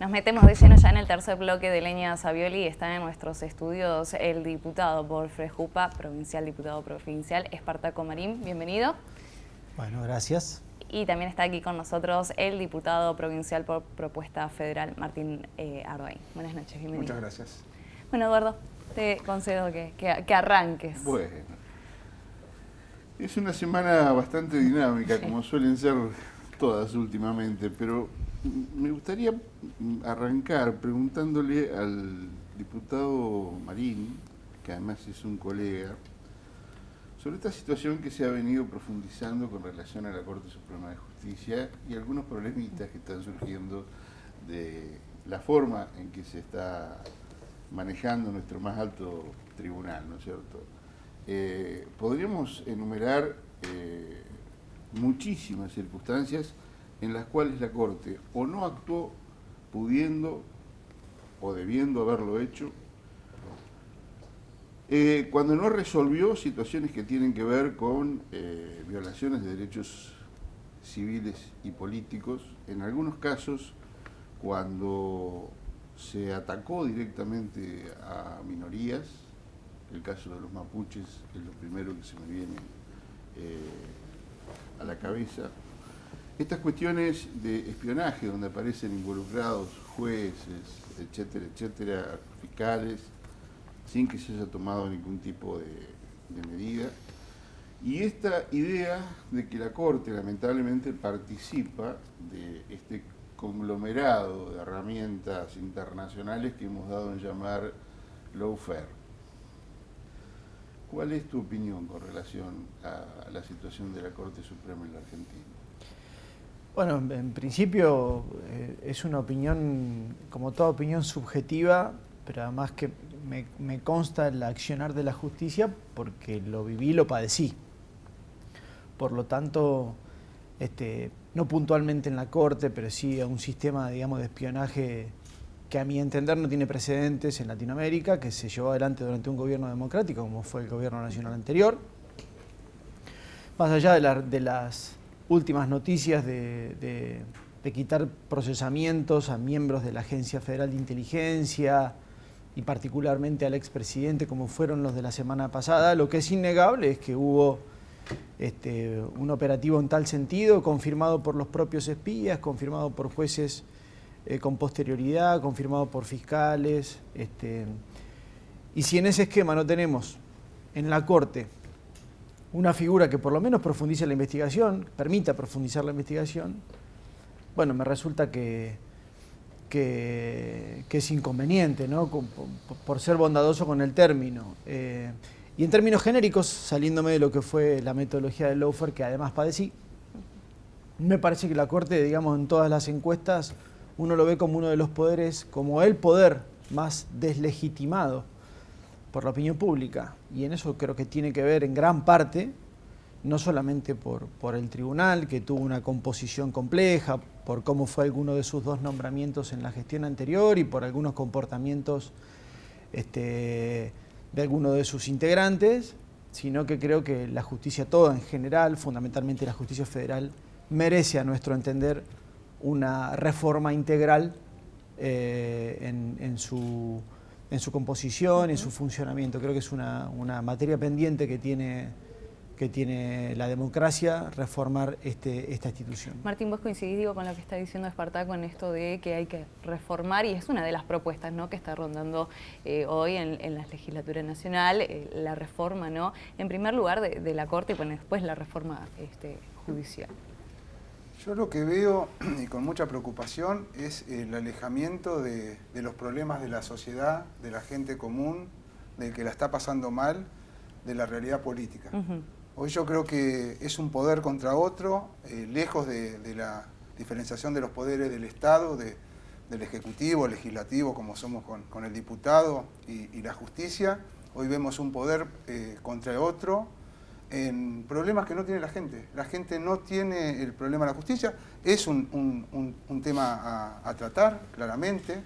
Nos metemos de lleno ya en el tercer bloque de Lenia Savioli. Está en nuestros estudios el diputado por Frejupa, diputado provincial, Espartaco Marín. Bienvenido. Bueno, gracias. Y también está aquí con nosotros el diputado provincial por Propuesta Federal, Martín Ardoin. Buenas noches, bienvenido. Muchas gracias. Bueno, Eduardo, te concedo que arranques. Bueno, es una semana bastante dinámica, como suelen ser todas últimamente, pero me gustaría arrancar preguntándole al diputado Marín, que además es un colega, sobre esta situación que se ha venido profundizando con relación a la Corte Suprema de Justicia y algunos problemitas que están surgiendo de la forma en que se está manejando nuestro más alto tribunal, ¿no es cierto? Podríamos enumerar muchísimas circunstancias en las cuales la Corte o no actuó pudiendo o debiendo haberlo hecho, cuando no resolvió situaciones que tienen que ver con violaciones de derechos civiles y políticos, en algunos casos cuando se atacó directamente a minorías, el caso de los mapuches es lo primero que se me viene a la cabeza. Estas cuestiones de espionaje, donde aparecen involucrados jueces, etcétera, etcétera, fiscales, sin que se haya tomado ningún tipo de medida. Y esta idea de que la Corte lamentablemente participa de este conglomerado de herramientas internacionales que hemos dado en llamar lawfare. ¿Cuál es tu opinión con relación a la situación de la Corte Suprema en la Argentina? Bueno, en principio es una opinión, como toda opinión, subjetiva, pero además que me consta el accionar de la justicia porque lo viví, lo padecí. Por lo tanto, no puntualmente en la Corte, pero sí a un sistema, digamos, de espionaje que a mi entender no tiene precedentes en Latinoamérica, que se llevó adelante durante un gobierno democrático, como fue el gobierno nacional anterior. Más allá de las últimas noticias de quitar procesamientos a miembros de la Agencia Federal de Inteligencia y particularmente al expresidente, como fueron los de la semana pasada, lo que es innegable es que hubo un operativo en tal sentido, confirmado por los propios espías, confirmado por jueces con posterioridad, confirmado por fiscales. Y si en ese esquema no tenemos en la Corte una figura que por lo menos profundice la investigación, permita profundizar la investigación, bueno, me resulta que es inconveniente, ¿no? Por ser bondadoso con el término. Y en términos genéricos, saliéndome de lo que fue la metodología del lawfare, que además padecí, me parece que la Corte, digamos, en todas las encuestas, uno lo ve como uno de los poderes, como el poder más deslegitimado por la opinión pública. Y en eso creo que tiene que ver en gran parte, no solamente por el tribunal, que tuvo una composición compleja, por cómo fue alguno de sus dos nombramientos en la gestión anterior y por algunos comportamientos de algunos de sus integrantes, sino que creo que la justicia toda en general, fundamentalmente la justicia federal, merece a nuestro entender una reforma integral en su composición, en su funcionamiento. Creo que es una materia pendiente que tiene la democracia, reformar esta institución. Martín, vos coincidís con lo que está diciendo Espartaco en esto de que hay que reformar, y es una de las propuestas, ¿no?, que está rondando hoy en la legislatura nacional, la reforma, ¿no?, en primer lugar de la Corte y bueno, después la reforma judicial. Yo lo que veo, y con mucha preocupación, es el alejamiento de los problemas de la sociedad, de la gente común, del que la está pasando mal, de la realidad política. Hoy yo creo que es un poder contra otro, lejos de la diferenciación de los poderes del Estado, del Ejecutivo, Legislativo, como somos con el diputado y la justicia. Hoy vemos un poder contra otro, en problemas que no tiene la gente. La gente no tiene el problema de la justicia. Es un tema a tratar, claramente,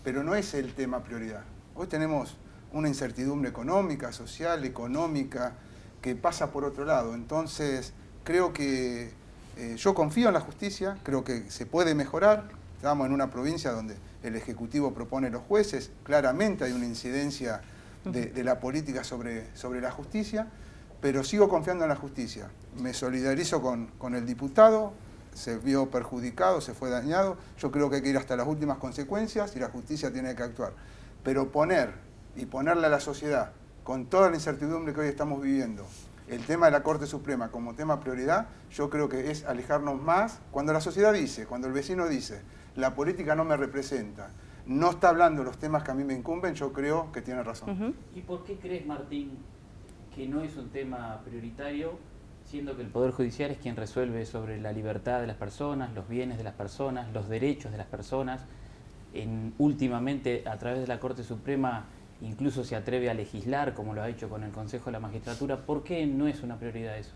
pero no es el tema prioridad. Hoy tenemos una incertidumbre económica, social, económica, que pasa por otro lado. Entonces, creo que yo confío en la justicia, creo que se puede mejorar, Estamos en una provincia donde el Ejecutivo propone los jueces, claramente hay una incidencia de la política sobre la justicia, pero sigo confiando en la justicia. Me solidarizo con el diputado, se vio perjudicado, se fue dañado, yo creo que hay que ir hasta las últimas consecuencias y la justicia tiene que actuar. Pero ponerle a la sociedad, con toda la incertidumbre que hoy estamos viviendo, el tema de la Corte Suprema como tema prioridad, yo creo que es alejarnos más. Cuando la sociedad dice, cuando el vecino dice, la política no me representa, no está hablando los temas que a mí me incumben, yo creo que tiene razón. ¿Y por qué crees, Martín, que no es un tema prioritario, siendo que el Poder Judicial es quien resuelve sobre la libertad de las personas, los bienes de las personas, los derechos de las personas? Últimamente, a través de la Corte Suprema, incluso se atreve a legislar, como lo ha hecho con el Consejo de la Magistratura. ¿Por qué no es una prioridad eso?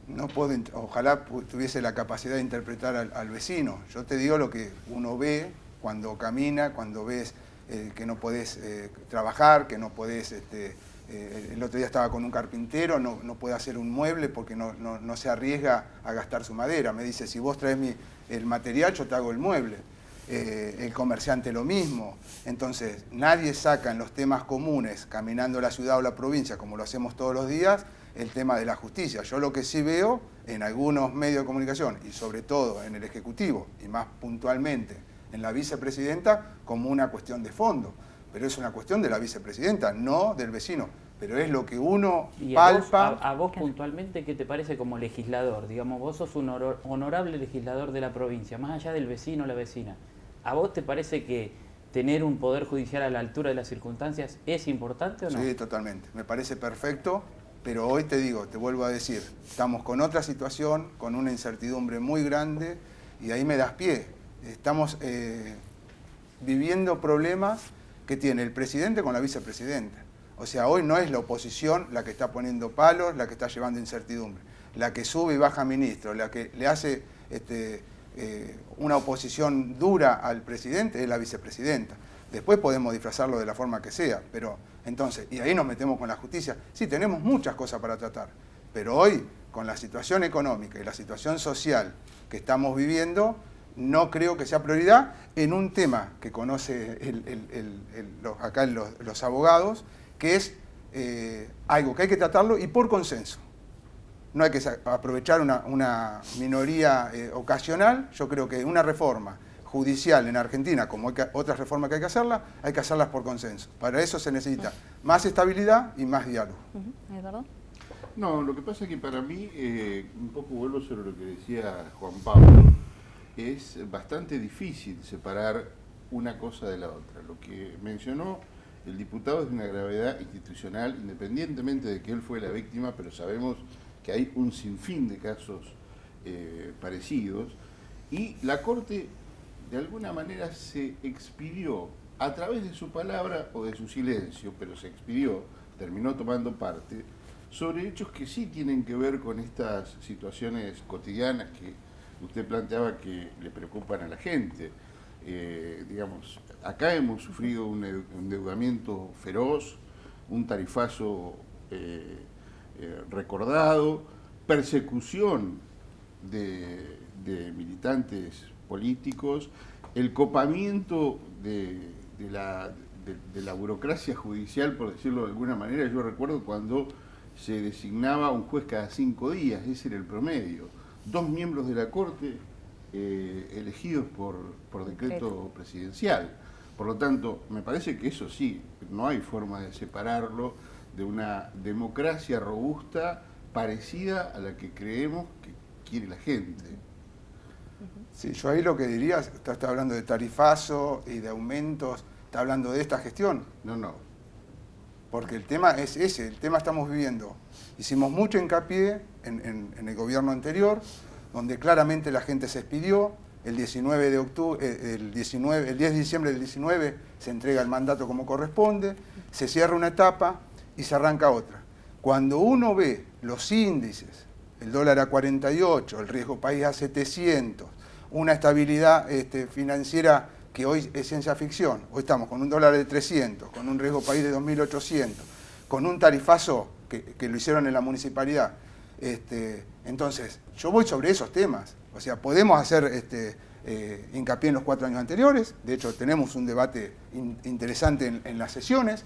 No puedo, ojalá tuviese la capacidad de interpretar al vecino. Yo te digo lo que uno ve cuando camina, cuando ves que no podés trabajar, que no podés... el otro día estaba con un carpintero, no puede hacer un mueble porque no se arriesga a gastar su madera. Me dice, si vos traes el material, yo te hago el mueble. El comerciante lo mismo. Entonces, nadie saca en los temas comunes, caminando la ciudad o la provincia, como lo hacemos todos los días, el tema de la justicia. Yo lo que sí veo en algunos medios de comunicación, y sobre todo en el Ejecutivo, y más puntualmente en la vicepresidenta, como una cuestión de fondo. Pero es una cuestión de la vicepresidenta, no del vecino. Pero es lo que uno palpa. A vos puntualmente, ¿qué te parece como legislador? Digamos, vos sos un honorable legislador de la provincia, más allá del vecino o la vecina. ¿A vos te parece que tener un poder judicial a la altura de las circunstancias es importante o no? Sí, totalmente. Me parece perfecto, pero hoy te digo, te vuelvo a decir, estamos con otra situación, con una incertidumbre muy grande, y ahí me das pie. Estamos viviendo problemas que tiene el presidente con la vicepresidenta. O sea, hoy no es la oposición la que está poniendo palos, la que está llevando incertidumbre. La que sube y baja ministro, la que le hace una oposición dura al presidente es la vicepresidenta. Después podemos disfrazarlo de la forma que sea, pero entonces, y ahí nos metemos con la justicia. Sí, tenemos muchas cosas para tratar, pero hoy, con la situación económica y la situación social que estamos viviendo, no creo que sea prioridad en un tema que conoce acá los abogados, que es algo que hay que tratarlo y por consenso. No hay que aprovechar una minoría ocasional. Yo creo que una reforma judicial en Argentina, como otras reformas que hay que hacerlas por consenso. Para eso se necesita más estabilidad y más diálogo. ¿Eduardo? No, lo que pasa es que para mí, un poco vuelvo sobre lo que decía Juan Pablo, es bastante difícil separar una cosa de la otra. Lo que mencionó el diputado es de una gravedad institucional, independientemente de que él fue la víctima, pero sabemos que hay un sinfín de casos parecidos, y la Corte de alguna manera se expidió a través de su palabra o de su silencio, pero se expidió, terminó tomando parte, sobre hechos que sí tienen que ver con estas situaciones cotidianas que usted planteaba que le preocupan a la gente. Digamos, acá hemos sufrido un endeudamiento feroz, un tarifazo recordado, persecución de militantes políticos, el copamiento de la burocracia judicial, por decirlo de alguna manera. Yo recuerdo cuando se designaba un juez cada 5 días, ese era el promedio. 2 miembros de la Corte elegidos por decreto presidencial. Por lo tanto, me parece que eso sí, no hay forma de separarlo de una democracia robusta parecida a la que creemos que quiere la gente. Sí, yo ahí lo que diría, usted está hablando de tarifazo y de aumentos, ¿está hablando de esta gestión? No. Porque el tema es ese, el tema estamos viviendo. Hicimos mucho hincapié en el gobierno anterior, donde claramente la gente se expidió. El 10 de diciembre del 19 se entrega el mandato como corresponde, se cierra una etapa y se arranca otra. Cuando uno ve los índices, el dólar a 48, el riesgo país a 700, una estabilidad financiera que hoy es ciencia ficción, hoy estamos con un dólar de 300, con un riesgo país de 2.800, con un tarifazo que lo hicieron en la municipalidad. Entonces, yo voy sobre esos temas. O sea, podemos hacer hincapié en los 4 años anteriores. De hecho, tenemos un debate interesante en las sesiones,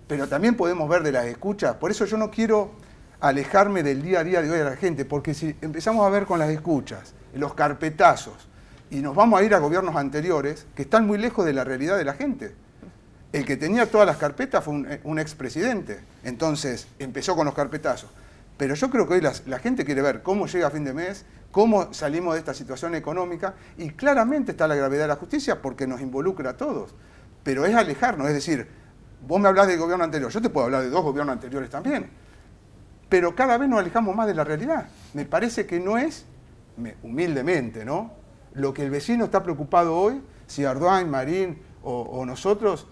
pero también podemos ver de las escuchas. Por eso yo no quiero alejarme del día a día de hoy a la gente, porque si empezamos a ver con las escuchas, los carpetazos, y nos vamos a ir a gobiernos anteriores que están muy lejos de la realidad de la gente. El que tenía todas las carpetas fue un expresidente, entonces empezó con los carpetazos. Pero yo creo que hoy la gente quiere ver cómo llega a fin de mes, cómo salimos de esta situación económica, y claramente está la gravedad de la justicia porque nos involucra a todos. Pero es alejarnos, es decir, vos me hablás del gobierno anterior, yo te puedo hablar de 2 gobiernos anteriores también, pero cada vez nos alejamos más de la realidad. Me parece que no es, humildemente, ¿no?, lo que el vecino está preocupado hoy, si Ardoin, Marín o nosotros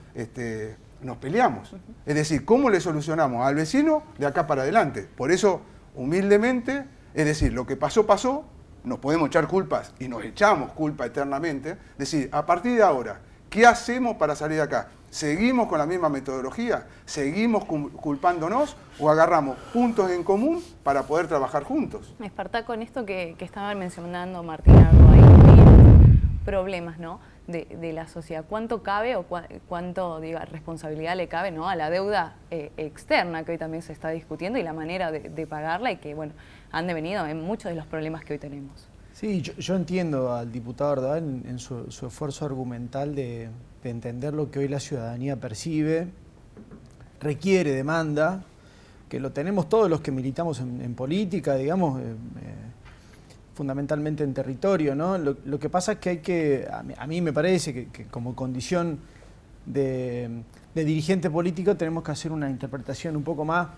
nos peleamos. Es decir, ¿cómo le solucionamos al vecino de acá para adelante? Por eso, humildemente, es decir, lo que pasó, pasó, nos podemos echar culpas y nos echamos culpa eternamente. Es decir, a partir de ahora, ¿qué hacemos para salir de acá? ¿Seguimos con la misma metodología? ¿Seguimos culpándonos o agarramos puntos en común para poder trabajar juntos? Espartaco, con esto que estaban mencionando Martín Ardoin, problemas, ¿no?, de la sociedad. ¿Cuánto cabe o cuánto responsabilidad le cabe, ¿no?, a la deuda externa que hoy también se está discutiendo y la manera de pagarla y que, bueno, han devenido en muchos de los problemas que hoy tenemos? Sí, yo entiendo al diputado Ardoin en su esfuerzo argumental de entender lo que hoy la ciudadanía percibe, requiere, demanda, que lo tenemos todos los que militamos en política, digamos, fundamentalmente en territorio, ¿no? Lo que pasa es que hay que, a mí me parece que como condición de dirigente político tenemos que hacer una interpretación un poco más,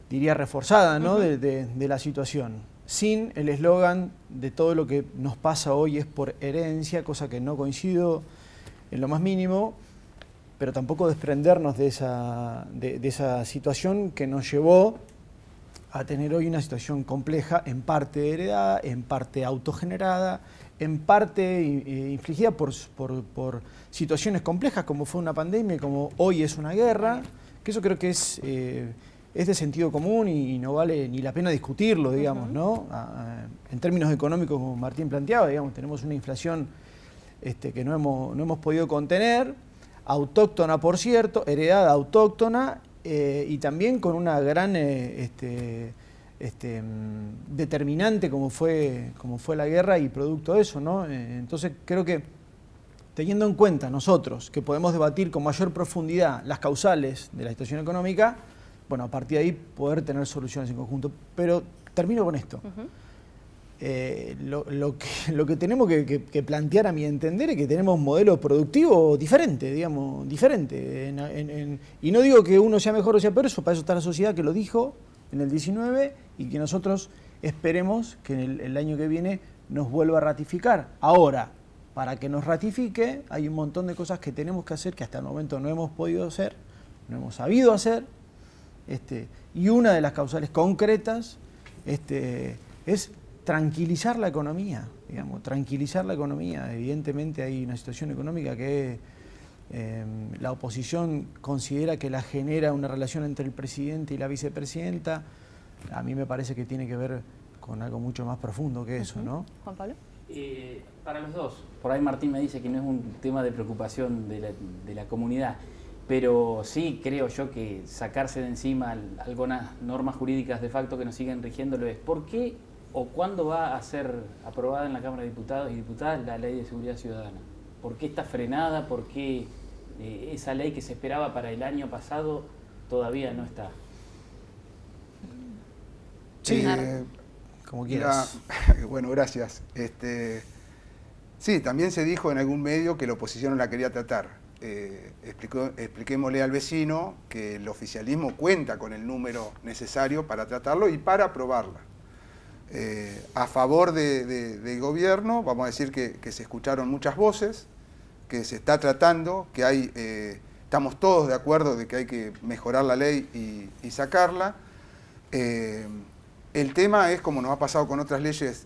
diría, reforzada, ¿no?, de la situación, sin el eslogan de todo lo que nos pasa hoy es por herencia, cosa que no coincido en lo más mínimo, pero tampoco desprendernos de esa situación que nos llevó a tener hoy una situación compleja, en parte heredada, en parte autogenerada, en parte infligida por situaciones complejas como fue una pandemia, como hoy es una guerra, que eso creo que es de sentido común y no vale ni la pena discutirlo, digamos, ¿no? En términos económicos, como Martín planteaba, digamos, tenemos una inflación que no hemos podido contener, autóctona, por cierto, heredada autóctona, y también con una gran determinante como fue la guerra y producto de eso, ¿no? Entonces creo que teniendo en cuenta nosotros que podemos debatir con mayor profundidad las causales de la situación económica, bueno, a partir de ahí poder tener soluciones en conjunto. Pero termino con esto. Lo que tenemos que plantear, a mi entender, es que tenemos un modelo productivo diferente, digamos, diferente. Y no digo que uno sea mejor o sea peor, para eso está la sociedad que lo dijo en el 19 y que nosotros esperemos que en el año que viene nos vuelva a ratificar. Ahora, para que nos ratifique, hay un montón de cosas que tenemos que hacer que hasta el momento no hemos podido hacer, no hemos sabido hacer. Y una de las causales concretas es tranquilizar la economía, digamos, tranquilizar la economía. Evidentemente hay una situación económica que la oposición considera que la genera una relación entre el presidente y la vicepresidenta. A mí me parece que tiene que ver con algo mucho más profundo que eso, ¿no? Juan Pablo. Para los dos, por ahí Martín me dice que no es un tema de preocupación de la comunidad, pero sí creo yo que sacarse de encima algunas normas jurídicas de facto que nos siguen rigiéndolo es ¿por qué o cuándo va a ser aprobada en la Cámara de Diputados y Diputadas la Ley de Seguridad Ciudadana? ¿Por qué está frenada? ¿Por qué esa ley que se esperaba para el año pasado todavía no está? Sí, como quieras. Bueno, gracias. Sí, también se dijo en algún medio que la oposición no la quería tratar. Expliquémosle al vecino que el oficialismo cuenta con el número necesario para tratarlo y para aprobarla. A favor del gobierno, vamos a decir que se escucharon muchas voces, que se está tratando, que estamos todos de acuerdo de que hay que mejorar la ley y sacarla. El tema es, como nos ha pasado con otras leyes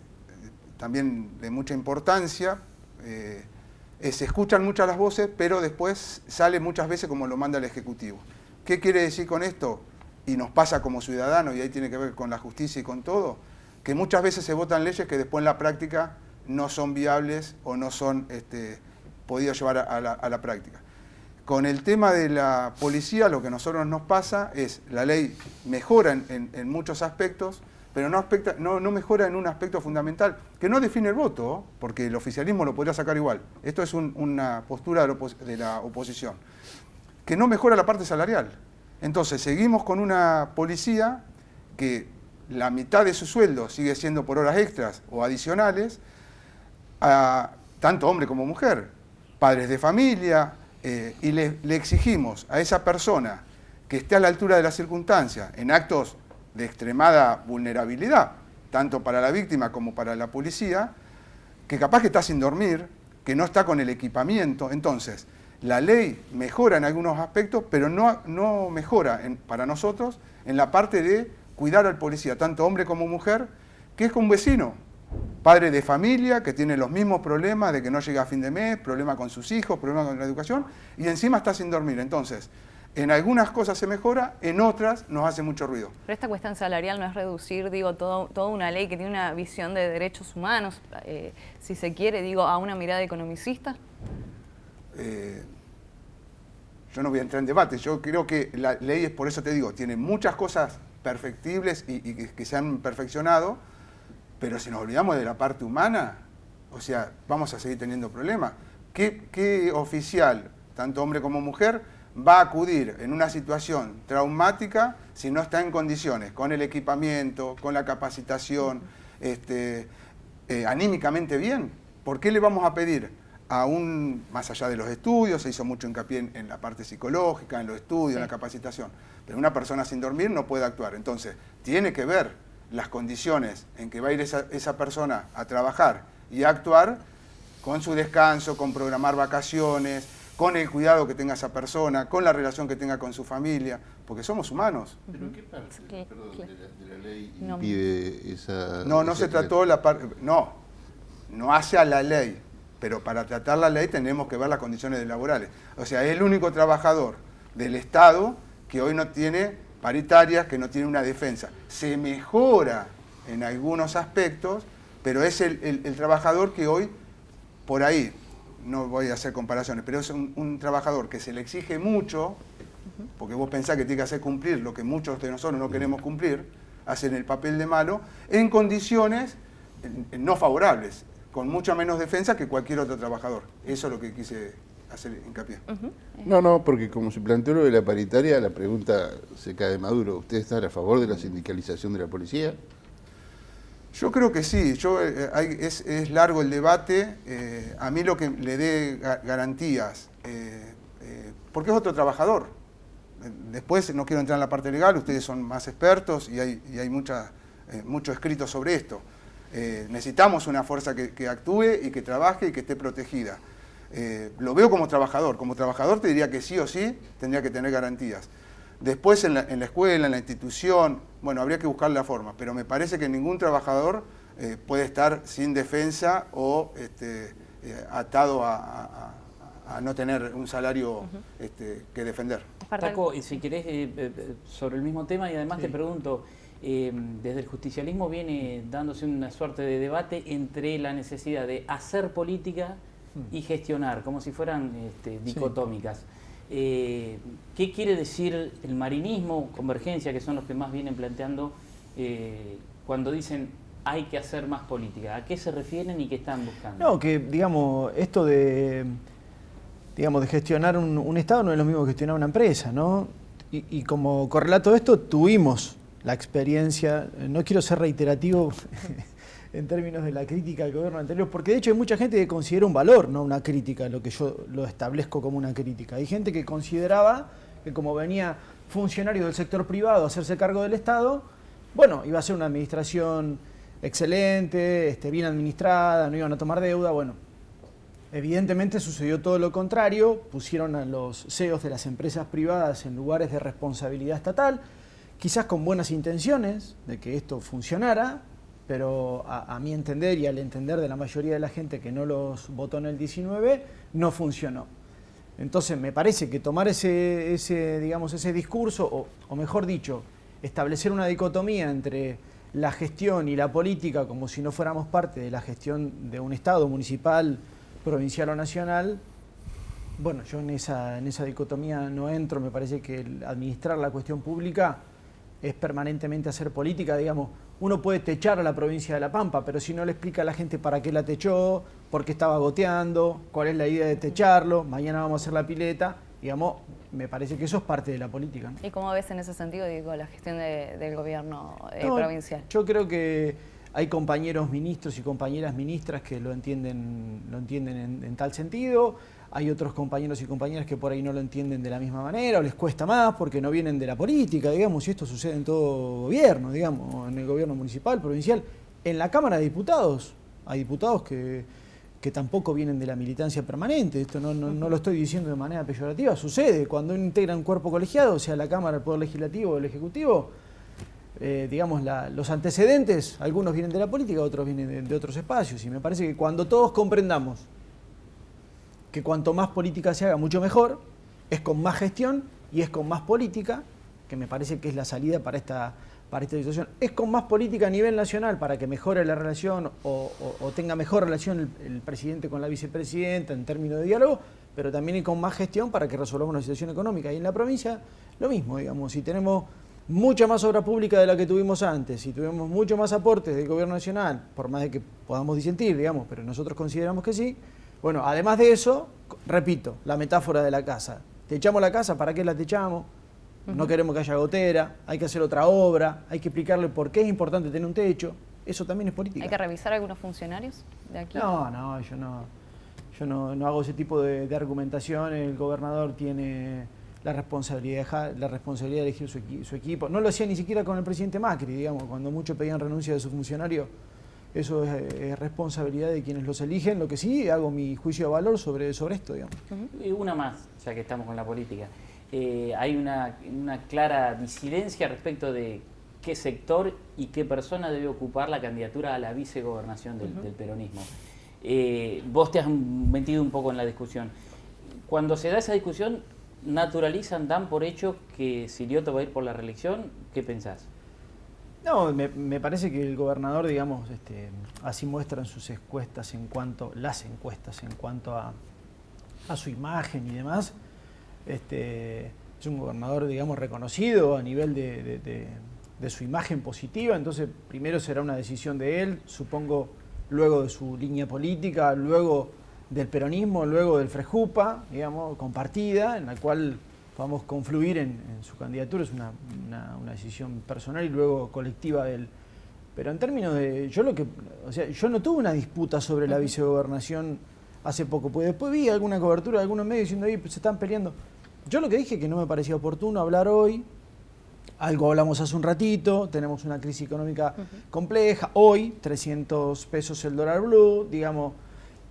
también de mucha importancia, se escuchan muchas las voces, pero después sale muchas veces como lo manda el Ejecutivo. ¿Qué quiere decir con esto? Y nos pasa como ciudadanos, y ahí tiene que ver con la justicia y con todo, que muchas veces se votan leyes que después en la práctica no son viables o no son podidas llevar a la práctica. Con el tema de la policía, lo que a nosotros nos pasa es, la ley mejora en muchos aspectos, pero no mejora en un aspecto fundamental, que no define el voto, porque el oficialismo lo podría sacar igual. Esto es una postura de la oposición, que no mejora la parte salarial. Entonces, seguimos con una policía que la mitad de su sueldo sigue siendo por horas extras o adicionales, a tanto hombre como mujer, padres de familia, y le exigimos a esa persona que esté a la altura de las circunstancias en actos de extremada vulnerabilidad, tanto para la víctima como para la policía, que capaz que está sin dormir, que no está con el equipamiento. Entonces, la ley mejora en algunos aspectos, pero no mejora para nosotros en la parte de cuidar al policía, tanto hombre como mujer, que es como un vecino, padre de familia, que tiene los mismos problemas de que no llega a fin de mes, problemas con sus hijos, problemas con la educación, y encima está sin dormir. Entonces, en algunas cosas se mejora, en otras nos hace mucho ruido. Pero esta cuestión salarial no es reducir, digo, toda una ley que tiene una visión de derechos humanos, si se quiere, digo, a una mirada economicista. Yo no voy a entrar en debate, yo creo que la ley, es por eso te digo, tiene muchas cosas perfectibles y que se han perfeccionado, pero si nos olvidamos de la parte humana, o sea, vamos a seguir teniendo problemas. ¿Qué oficial, tanto hombre como mujer, va a acudir en una situación traumática si no está en condiciones, con el equipamiento, con la capacitación, anímicamente bien? ¿Por qué le vamos a pedir más allá de los estudios, se hizo mucho hincapié en la parte psicológica, en los estudios, en la capacitación, pero una persona sin dormir no puede actuar? Entonces, tiene que ver las condiciones en que va a ir esa persona a trabajar y a actuar, con su descanso, con programar vacaciones, con el cuidado que tenga esa persona, con la relación que tenga con su familia, porque somos humanos. ¿Pero qué parte, perdón, de la ley No. impide esa... No se trató la parte... No hace a la ley, pero para tratar la ley tenemos que ver las condiciones laborales. O sea, es el único trabajador del Estado que hoy no tiene paritarias, que no tiene una defensa. Se mejora en algunos aspectos, pero es el trabajador que hoy, por ahí, no voy a hacer comparaciones, pero es un trabajador que se le exige mucho, porque vos pensás que tiene que hacer cumplir lo que muchos de nosotros no queremos cumplir, hacen el papel de malo, en condiciones no favorables, con mucha menos defensa que cualquier otro trabajador. Eso es lo que quise hacer hincapié. No, porque como se planteó lo de la paritaria, la pregunta se cae de maduro. ¿Ustedes están a favor de la sindicalización de la policía? Yo creo que sí, es largo el debate. A mí lo que le dé garantías, porque es otro trabajador. Después no quiero entrar en la parte legal, ustedes son más expertos y hay mucho escrito sobre esto. Necesitamos una fuerza que actúe y que trabaje y que esté protegida. Lo veo como trabajador te diría que sí o sí tendría que tener garantías. Después en la escuela, en la institución, bueno, habría que buscar la forma, pero me parece que ningún trabajador puede estar sin defensa o atado a no tener un salario que defender. Paco, si querés, sobre el mismo tema, y además te pregunto, desde el justicialismo viene dándose una suerte de debate entre la necesidad de hacer política y gestionar, como si fueran dicotómicas. ¿Qué quiere decir el marinismo, Convergencia, que son los que más vienen planteando cuando dicen hay que hacer más política? ¿A qué se refieren y qué están buscando? No, que digamos, esto de gestionar un Estado no es lo mismo que gestionar una empresa, ¿no? Y como correlato de esto, tuvimos la experiencia, no quiero ser reiterativo en términos de la crítica al gobierno anterior, porque de hecho hay mucha gente que considera un valor, no una crítica, lo que yo lo establezco como una crítica. Hay gente que consideraba que como venía funcionario del sector privado a hacerse cargo del Estado, bueno, iba a ser una administración excelente, bien administrada, no iban a tomar deuda, bueno. Evidentemente sucedió todo lo contrario, pusieron a los CEOs de las empresas privadas en lugares de responsabilidad estatal, quizás con buenas intenciones de que esto funcionara, pero a mi entender y al entender de la mayoría de la gente que no los votó en el 19, no funcionó. Entonces me parece que tomar ese discurso, o mejor dicho, establecer una dicotomía entre la gestión y la política como si no fuéramos parte de la gestión de un Estado municipal, provincial o nacional, bueno, yo en esa dicotomía no entro. Me parece que el administrar la cuestión pública es permanentemente hacer política, digamos. Uno puede techar a la provincia de La Pampa, pero si no le explica a la gente para qué la techó, por qué estaba goteando, cuál es la idea de techarlo, mañana vamos a hacer la pileta, digamos, me parece que eso es parte de la política, ¿no? ¿Y cómo ves en ese sentido, digo, la gestión del gobierno provincial? Yo creo que hay compañeros ministros y compañeras ministras que lo entienden en tal sentido. Hay otros compañeros y compañeras que por ahí no lo entienden de la misma manera o les cuesta más porque no vienen de la política, digamos, y esto sucede en todo gobierno, digamos, en el gobierno municipal, provincial. En la Cámara de Diputados hay diputados que tampoco vienen de la militancia permanente. Esto no lo estoy diciendo de manera peyorativa, sucede. Cuando uno integra un cuerpo colegiado, sea la Cámara, el Poder Legislativo o el Ejecutivo, digamos, los antecedentes, algunos vienen de la política, otros vienen de otros espacios, y me parece que cuando todos comprendamos que cuanto más política se haga, mucho mejor, es con más gestión y es con más política, que me parece que es la salida para esta situación. Es con más política a nivel nacional para que mejore la relación o tenga mejor relación el presidente con la vicepresidenta en términos de diálogo, pero también es con más gestión para que resolvamos una situación económica. Y en la provincia, lo mismo, digamos, si tenemos mucha más obra pública de la que tuvimos antes, si tuvimos mucho más aportes del gobierno nacional, por más de que podamos disentir, digamos, pero nosotros consideramos que sí. Bueno, además de eso, repito, la metáfora de la casa. Techamos la casa, ¿para qué la techamos? No queremos que haya gotera, hay que hacer otra obra, hay que explicarle por qué es importante tener un techo. Eso también es política. ¿Hay que revisar algunos funcionarios de aquí? No, yo no hago ese tipo de argumentación. El gobernador tiene la responsabilidad de elegir su equipo. No lo hacía ni siquiera con el presidente Macri, digamos, cuando muchos pedían renuncia de sus funcionarios. Eso es responsabilidad de quienes los eligen. Lo que sí, hago mi juicio de valor sobre esto, digamos. Una más, ya que estamos con la política. Hay una clara disidencia respecto de qué sector y qué persona debe ocupar la candidatura a la vicegobernación del peronismo. Vos te has metido un poco en la discusión. Cuando se da esa discusión, naturalizan, dan por hecho que Silioto va a ir por la reelección. ¿Qué pensás? No, me parece que el gobernador, digamos, así muestran sus encuestas las encuestas en cuanto a su imagen y demás. Es un gobernador, digamos, reconocido a nivel de su imagen positiva. Entonces, primero será una decisión de él, supongo, luego de su línea política, luego del peronismo, luego del Frejupa, digamos, compartida, en la cual podamos confluir en su candidatura. Es una decisión personal y luego colectiva de él. Pero en términos de... Yo no tuve una disputa sobre la vicegobernación hace poco, porque después vi alguna cobertura de algunos medios diciendo ahí se están peleando. Yo lo que dije es que no me parecía oportuno hablar hoy. Algo hablamos hace un ratito, tenemos una crisis económica compleja. Hoy, 300 pesos el dólar blue, digamos,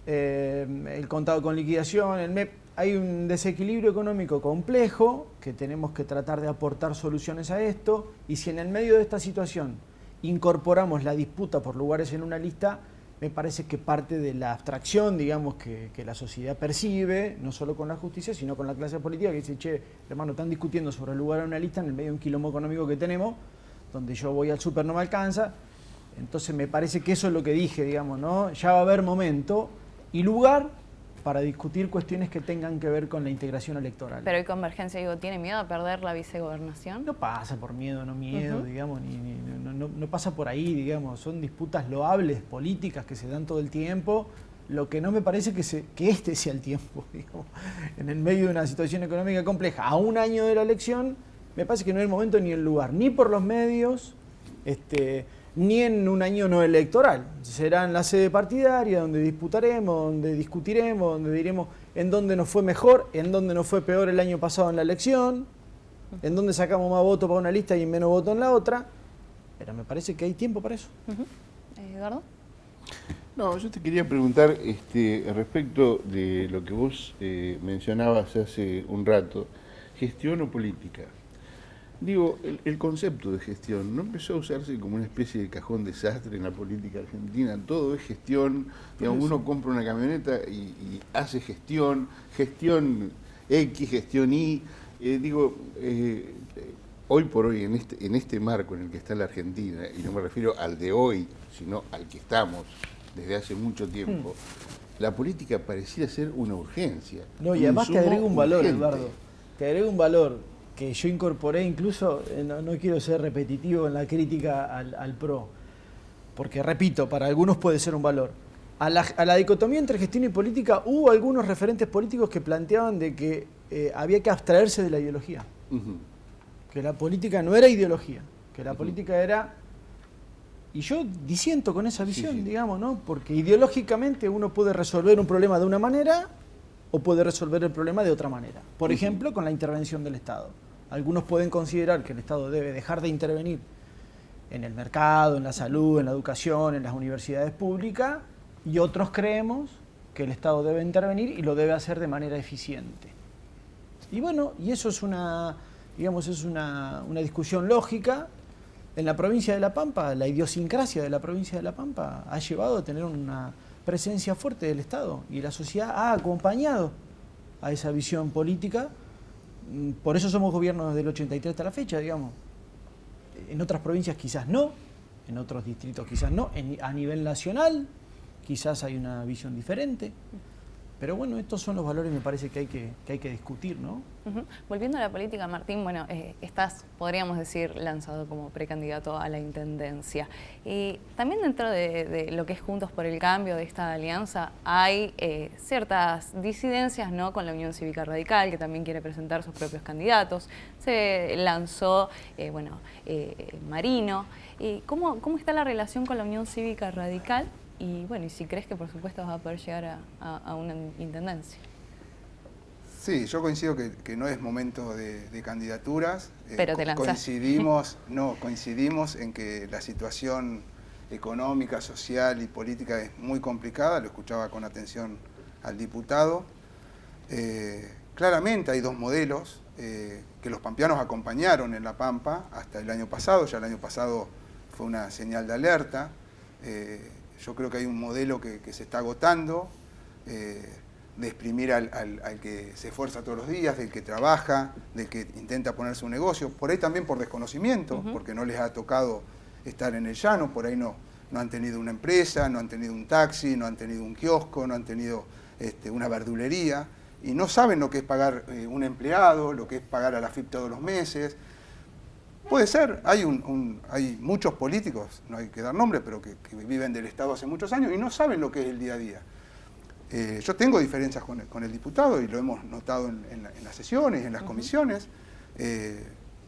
el contado con liquidación, el MEP. Hay un desequilibrio económico complejo que tenemos que tratar de aportar soluciones a esto, y si en el medio de esta situación incorporamos la disputa por lugares en una lista, me parece que parte de la abstracción, digamos, que la sociedad percibe, no solo con la justicia, sino con la clase política, que dice, che, hermano, están discutiendo sobre el lugar en una lista en el medio de un quilombo económico que tenemos, donde yo voy al súper no me alcanza. Entonces me parece que eso es lo que dije, digamos, ¿no? Ya va a haber momento y lugar para discutir cuestiones que tengan que ver con la integración electoral. Pero hoy Convergencia, digo, ¿tiene miedo a perder la vicegobernación? No pasa por miedo, digamos, no pasa por ahí, digamos. Son disputas loables, políticas, que se dan todo el tiempo. Lo que no me parece que este sea el tiempo, digamos. En el medio de una situación económica compleja, a un año de la elección, me parece que no es el momento ni el lugar, ni por los medios, ni en un año no electoral. Será en la sede partidaria donde disputaremos, donde discutiremos, donde diremos en dónde nos fue mejor, en dónde nos fue peor el año pasado en la elección, en dónde sacamos más votos para una lista y menos votos en la otra. Pero me parece que hay tiempo para eso. ¿Eduardo? No, yo te quería preguntar respecto de lo que vos mencionabas hace un rato, gestión o política. Digo, el concepto de gestión no empezó a usarse como una especie de cajón desastre en la política argentina. Todo es gestión, digamos, uno compra una camioneta y hace gestión X, gestión Y. hoy por hoy, en este marco en el que está la Argentina, y no me refiero al de hoy, sino al que estamos desde hace mucho tiempo, la política pareciera ser una urgencia. No, y además te agrego un valor, urgente. Eduardo. Te agrego un valor que yo incorporé incluso, no quiero ser repetitivo en la crítica al PRO, porque repito, para algunos puede ser un valor. A la dicotomía entre gestión y política hubo algunos referentes políticos que planteaban de que había que abstraerse de la ideología. Que la política no era ideología, que la política era... Y yo disiento con esa visión, digamos, ¿no? Porque ideológicamente uno puede resolver un problema de una manera o puede resolver el problema de otra manera. Por ejemplo, con la intervención del Estado. Algunos pueden considerar que el Estado debe dejar de intervenir en el mercado, en la salud, en la educación, en las universidades públicas, y otros creemos que el Estado debe intervenir y lo debe hacer de manera eficiente. Y bueno, y eso es una discusión lógica. En la provincia de La Pampa, la idiosincrasia de la provincia de La Pampa ha llevado a tener una presencia fuerte del Estado y la sociedad ha acompañado a esa visión política. Por eso somos gobiernos desde el 83 hasta la fecha, digamos. En otras provincias quizás no, en otros distritos quizás no, a nivel nacional quizás hay una visión diferente. Pero bueno, estos son los valores, me parece que hay que discutir, ¿no? Volviendo a la política, Martín, bueno, estás, podríamos decir, lanzado como precandidato a la intendencia. Y también dentro de lo que es Juntos por el Cambio, de esta alianza, hay ciertas disidencias, ¿no?, con la Unión Cívica Radical, que también quiere presentar sus propios candidatos. Se lanzó, Marino. ¿Cómo está la relación con la Unión Cívica Radical? Y bueno, y si crees que por supuesto vas a poder llegar a una intendencia. Sí, yo coincido que no es momento de candidaturas. Pero te lanzaste. Coincidimos en que la situación económica, social y política es muy complicada. Lo escuchaba con atención al diputado. Claramente hay dos modelos que los pampeanos acompañaron en La Pampa hasta el año pasado. Ya el año pasado fue una señal de alerta. Yo creo que hay un modelo que se está agotando, de exprimir al que se esfuerza todos los días, del que trabaja, del que intenta ponerse un negocio, por ahí también por desconocimiento, porque no les ha tocado estar en el llano, por ahí no han tenido una empresa, no han tenido un taxi, no han tenido un kiosco, no han tenido una verdulería, y no saben lo que es pagar un empleado, lo que es pagar a la AFIP todos los meses. Puede ser, hay muchos políticos, no hay que dar nombres, pero que viven del Estado hace muchos años y no saben lo que es el día a día. Yo tengo diferencias con el diputado y lo hemos notado en las sesiones, en las comisiones,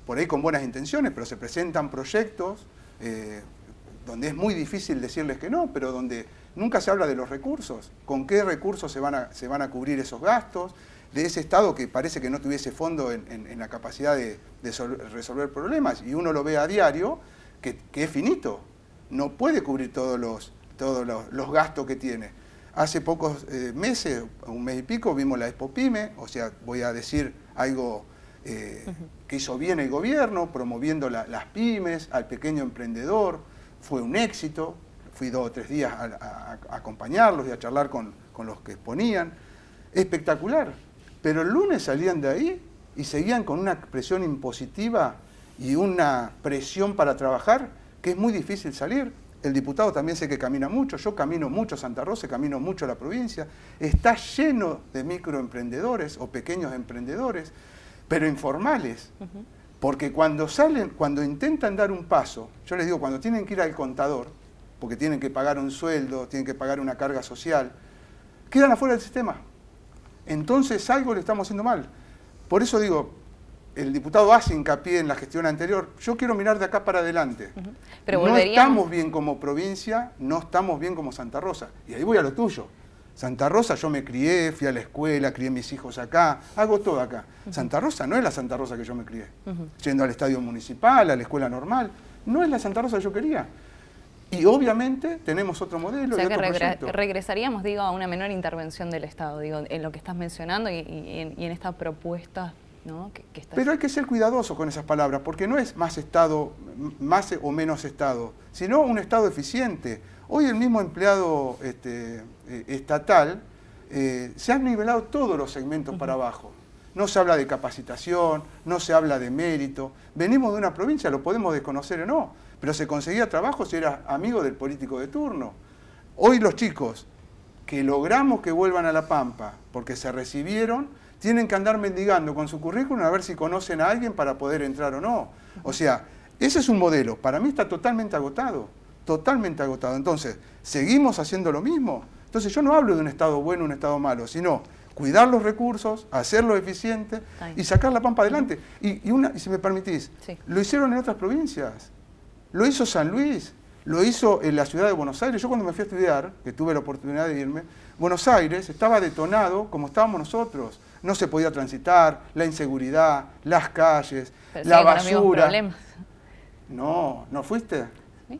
por ahí con buenas intenciones, pero se presentan proyectos donde es muy difícil decirles que no, pero donde nunca se habla de los recursos, con qué recursos se van a cubrir esos gastos, de ese Estado que parece que no tuviese fondo en la capacidad de resolver problemas, y uno lo ve a diario, que es finito, no puede cubrir todos los gastos que tiene. Hace pocos meses, un mes y pico, vimos la Expo Pyme, o sea, voy a decir algo que hizo bien el gobierno, promoviendo las pymes, al pequeño emprendedor, fue un éxito, fui 2 o 3 días a acompañarlos y a charlar con los que exponían, espectacular. Pero el lunes salían de ahí y seguían con una presión impositiva y una presión para trabajar que es muy difícil salir. El diputado también sé que camina mucho, yo camino mucho a Santa Rosa, camino mucho a la provincia. Está lleno de microemprendedores o pequeños emprendedores, pero informales. Porque cuando intentan dar un paso, yo les digo, cuando tienen que ir al contador, porque tienen que pagar un sueldo, tienen que pagar una carga social, quedan afuera del sistema. Entonces algo le estamos haciendo mal. Por eso digo, el diputado hace hincapié en la gestión anterior. Yo quiero mirar de acá para adelante. Pero no estamos bien como provincia, no estamos bien como Santa Rosa. Y ahí voy a lo tuyo. Santa Rosa, yo me crié, fui a la escuela, crié mis hijos acá, hago todo acá. Santa Rosa no es la Santa Rosa que yo me crié. Yendo al estadio municipal, a la escuela normal, no es la Santa Rosa que yo quería. Y obviamente tenemos otro modelo. O sea y otro que regresaríamos, digo, a una menor intervención del Estado, digo, en lo que estás mencionando y en esta propuesta, ¿no? que estás... Pero hay que ser cuidadoso con esas palabras, porque no es más Estado, más o menos Estado, sino un Estado eficiente. Hoy el mismo empleado estatal, se han nivelado todos los segmentos para abajo. no se habla de capacitación, no se habla de mérito. Venimos de una provincia, lo podemos desconocer o no, pero se conseguía trabajo si era amigo del político de turno. Hoy los chicos que logramos que vuelvan a La Pampa porque se recibieron, tienen que andar mendigando con su currículum a ver si conocen a alguien para poder entrar o no. O sea, ese es un modelo. Para mí está totalmente agotado. Totalmente agotado. Entonces, ¿seguimos haciendo lo mismo? Entonces, yo no hablo de un Estado bueno o un Estado malo, sino cuidar los recursos, hacerlo eficiente y sacar La Pampa adelante. Y si me permitís, sí, lo hicieron en otras provincias. Lo hizo San Luis, lo hizo en la ciudad de Buenos Aires. Yo cuando me fui a estudiar, que tuve la oportunidad de irme, Buenos Aires estaba detonado como estábamos nosotros. No se podía transitar, la inseguridad, las calles, la basura. No, ¿no fuiste? ¿Sí?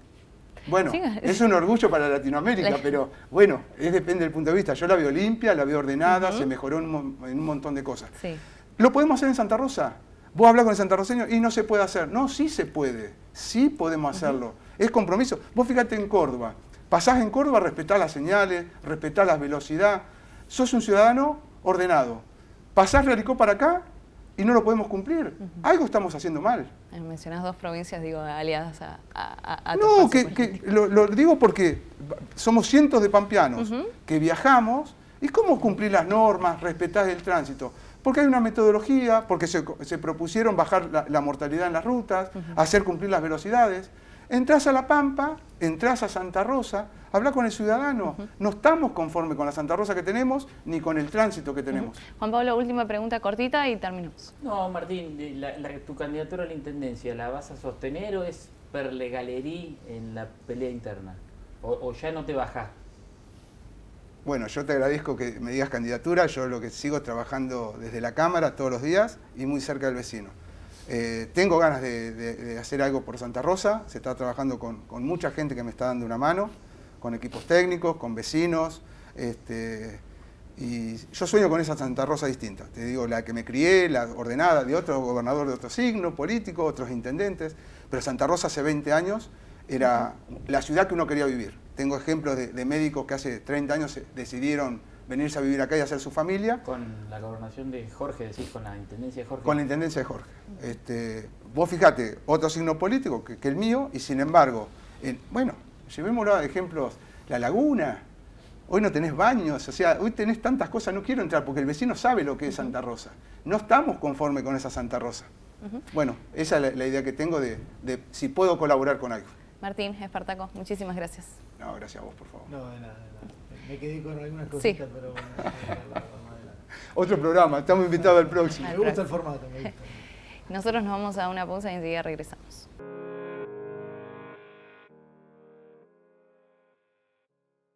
Bueno, sí, es un orgullo para Latinoamérica, pero bueno, depende del punto de vista. Yo la veo limpia, la veo ordenada, se mejoró en un montón de cosas. Sí. ¿Lo podemos hacer en Santa Rosa? Vos hablás con el santarroceño y no se puede hacer. No, sí se puede, sí podemos hacerlo. Es compromiso. Vos fíjate en Córdoba. Pasás en Córdoba, respetás las señales, respetás la velocidad. Sos un ciudadano ordenado. Pasás Realicó para acá y no lo podemos cumplir. Algo estamos haciendo mal. Mencionás dos provincias, digo, aliadas a no, lo digo porque somos cientos de pampeanos que viajamos. ¿Y cómo cumplir las normas, respetar el tránsito? Porque hay una metodología, porque se propusieron bajar la mortalidad en las rutas, hacer cumplir las velocidades. Entrás a La Pampa, entrás a Santa Rosa, habla con el ciudadano. No estamos conformes con la Santa Rosa que tenemos, ni con el tránsito que tenemos. Juan Pablo, última pregunta cortita y terminamos. No, Martín, tu candidatura a la Intendencia, ¿la vas a sostener o es per legalerí en la pelea interna? ¿O ya no te bajás? Bueno, yo te agradezco que me digas candidatura. Yo lo que sigo es trabajando desde la Cámara todos los días y muy cerca del vecino. Tengo ganas de hacer algo por Santa Rosa. Se está trabajando con mucha gente que me está dando una mano, con equipos técnicos, con vecinos. Y yo sueño con esa Santa Rosa distinta. Te digo, la que me crié, la ordenada, de otro gobernador de otro signo, político, otros intendentes. Pero Santa Rosa hace 20 años era la ciudad que uno quería vivir. Tengo ejemplos de médicos que hace 30 años decidieron venirse a vivir acá y hacer su familia. Con la gobernación de Jorge, decís, con la intendencia de Jorge. Con la intendencia de Jorge. Vos fijate, otro signo político que el mío, y sin embargo, bueno, llevémoslo a ejemplos, la laguna, hoy no tenés baños, o sea, hoy tenés tantas cosas, no quiero entrar porque el vecino sabe lo que es Santa Rosa. No estamos conformes con esa Santa Rosa. Bueno, esa es la idea que tengo de si puedo colaborar con algo. Martín, Espartaco, muchísimas gracias. No, gracias a vos, por favor. No, de nada. Me quedé con algunas cositas, sí, pero bueno. Otro programa, estamos invitados al próximo. Me gusta el formato, me gusta. Nosotros nos vamos a una pausa y enseguida regresamos.